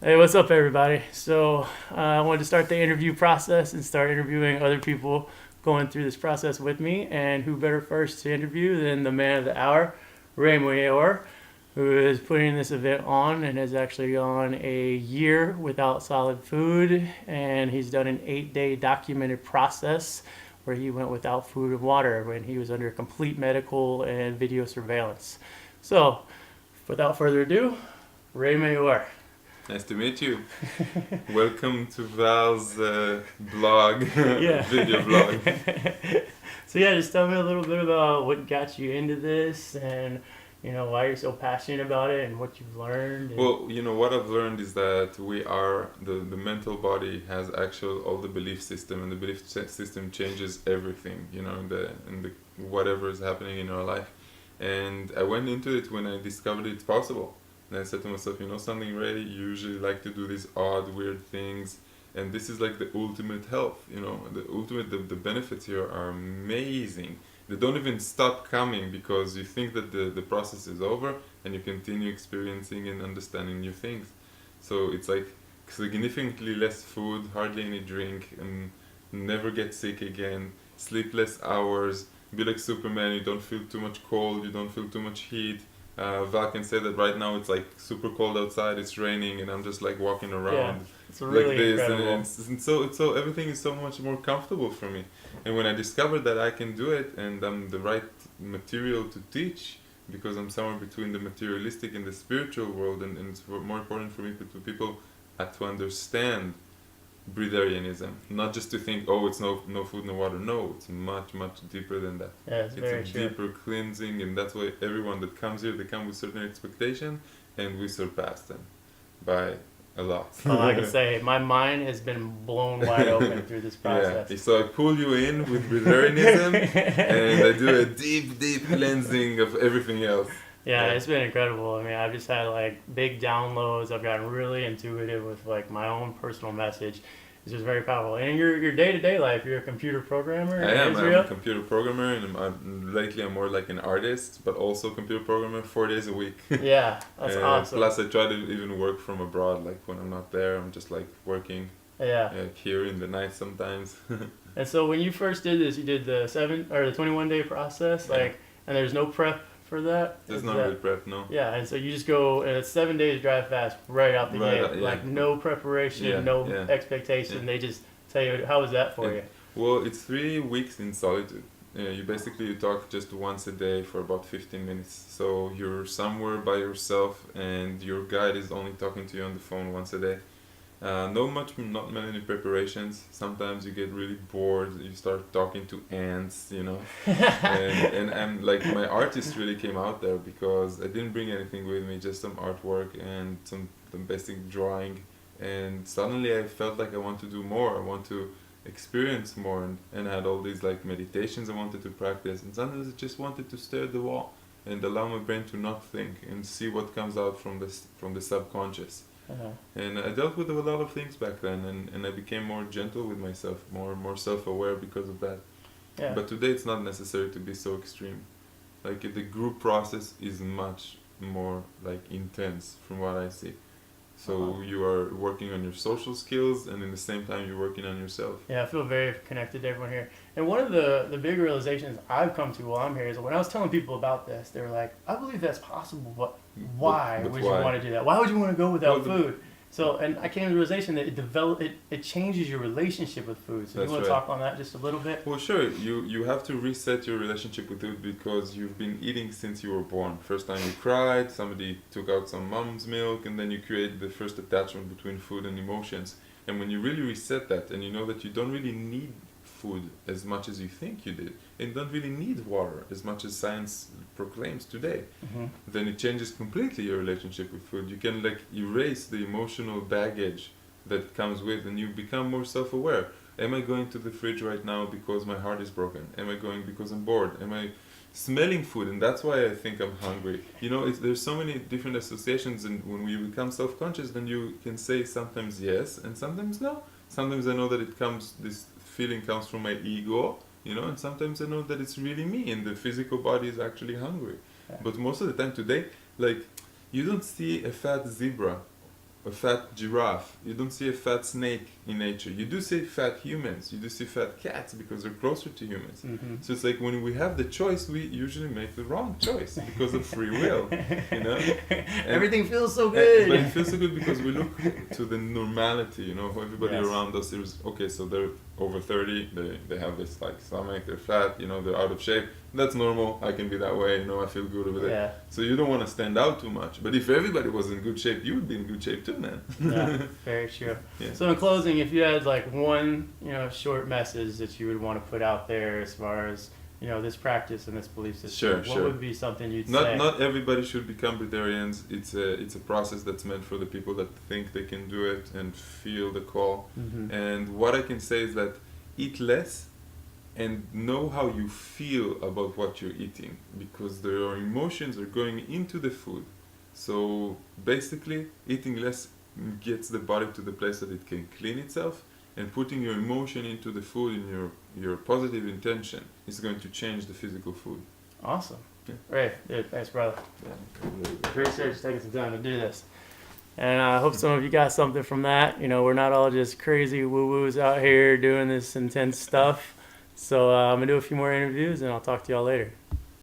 Hey, what's up, everybody? So, I wanted to start the interview process and start interviewing other people going through this process with me. And who better first to interview than the man of the hour, Ray Moor, who is putting this event on and has actually gone a year without solid food. And he's done an 8-day documented process where he went without food and water when he was under complete medical and video surveillance. So, without further ado, Ray Moor. Nice to meet you. Welcome to Val's blog, video blog. So yeah, just tell me a little bit about what got you into this and why you're so passionate about it and what you've learned. Well, what I've learned is that we are, the mental body has all the belief system, and the belief system changes everything, in the whatever is happening in our life. And I went into it when I discovered it's possible. And I said to myself, something, Ray, you usually like to do these odd, weird things, and this is like the ultimate health, the benefits here are amazing. They don't even stop coming because you think that the process is over and you continue experiencing and understanding new things. So it's like significantly less food, hardly any drink, and never get sick again, sleepless hours, be like Superman, you don't feel too much cold, you don't feel too much heat. Val can say that right now it's like super cold outside, it's raining, and I'm just like walking around it's really like this, incredible. and so everything is so much more comfortable for me. And when I discovered that I can do it, and I'm the right material to teach, because I'm somewhere between the materialistic and the spiritual world, and it's more important for me to people to understand breatharianism, not just to think, oh, it's no food, no water. No, it's much deeper than that. Yeah, it's very true. Deeper cleansing, and that's why everyone that comes here, they come with certain expectation, and we surpass them by a lot. All I can say, my mind has been blown wide open through this process. Yeah, so I pull you in with breatharianism, and I do a deep cleansing of everything else. Yeah, it's been incredible. I mean, I've just had like big downloads. I've gotten really intuitive with like my own personal message. It's just very powerful. And in your day-to-day life, you're a computer programmer in I'm Israel? a computer programmer, and lately I'm more like an artist, but also computer programmer 4 days a week. Yeah, that's awesome. Plus I try to even work from abroad, like when I'm not there, I'm just like working here in the night sometimes. And so when you first did this, you did the 21-day process, and there's no prep for that? There's not really prep, no. Yeah, and so you just go, and it's 7 days dry fast right out the gate. Like no preparation, no expectation. They just tell you, how was that for you? Well, it's 3 weeks in solitude. You talk just once a day for about 15 minutes. So you're somewhere by yourself, and your guide is only talking to you on the phone once a day. Not many preparations. Sometimes you get really bored. You start talking to ants, and I'm like, my artist really came out there because I didn't bring anything with me, just some artwork and some basic drawing. And suddenly I felt like I want to do more. I want to experience more, and I had all these like meditations I wanted to practice. And sometimes I just wanted to stare at the wall and allow my brain to not think and see what comes out from the subconscious. And I dealt with a lot of things back then, and I became more gentle with myself, more self-aware because of that. Yeah. But today it's not necessary to be so extreme. Like the group process is much more like intense from what I see. So you are working on your social skills, and in the same time you're working on yourself. Yeah, I feel very connected to everyone here. And one of the big realizations I've come to while I'm here is when I was telling people about this, they were like, I believe that's possible, but why would you want to do that? Why would you want to go without food? So, and I came to the realization that it changes your relationship with food. So you want to talk on that just a little bit? Well, sure. You have to reset your relationship with food because you've been eating since you were born. First time you cried, somebody took out some mom's milk, and then you create the first attachment between food and emotions. And when you really reset that, and you know that you don't really need food as much as you think you did, and don't really need water as much as science proclaims today, then it changes completely your relationship with food. You can like erase the emotional baggage that comes with, and you become more self-aware. Am I going to the fridge right now because my heart is broken? Am I going because I'm bored? Am I smelling food, and that's why I think I'm hungry? There's so many different associations, and when we become self-conscious, then you can say sometimes yes and sometimes no. Sometimes I know that this feeling comes from my ego, and sometimes I know that it's really me, and the physical body is actually hungry. But most of the time today, like, you don't see a fat zebra a fat giraffe. You don't see a fat snake in nature. You do see fat humans. You do see fat cats because they're closer to humans. Mm-hmm. So it's like when we have the choice, we usually make the wrong choice because of free will. You know, everything feels so good. But it feels so good because we look to the normality. You know, everybody Yes. around us is okay. So they're over 30. They have this like stomach. They're fat. You know, they're out of shape. That's normal. I can be that way. You know, I feel good over there. Yeah. So you don't want to stand out too much. But if everybody was in good shape, you would be in good shape too, man. Yeah, very true. Yeah. So in closing, if you had like one, short message that you would want to put out there as far as, this practice and this belief system, what would be something you'd say? Not everybody should become Breatharians. It's a process that's meant for the people that think they can do it and feel the call. Mm-hmm. And what I can say is that eat less and know how you feel about what you're eating, because your emotions are going into the food. So basically, eating less gets the body to the place that it can clean itself, and putting your emotion into the food in your positive intention is going to change the physical food. Awesome. Yeah. Ray, dude, thanks, brother. Yeah. Appreciate you taking some time to do this. And I hope some of you got something from that. We're not all just crazy woo-woos out here doing this intense stuff. So I'm going to do a few more interviews, and I'll talk to y'all later.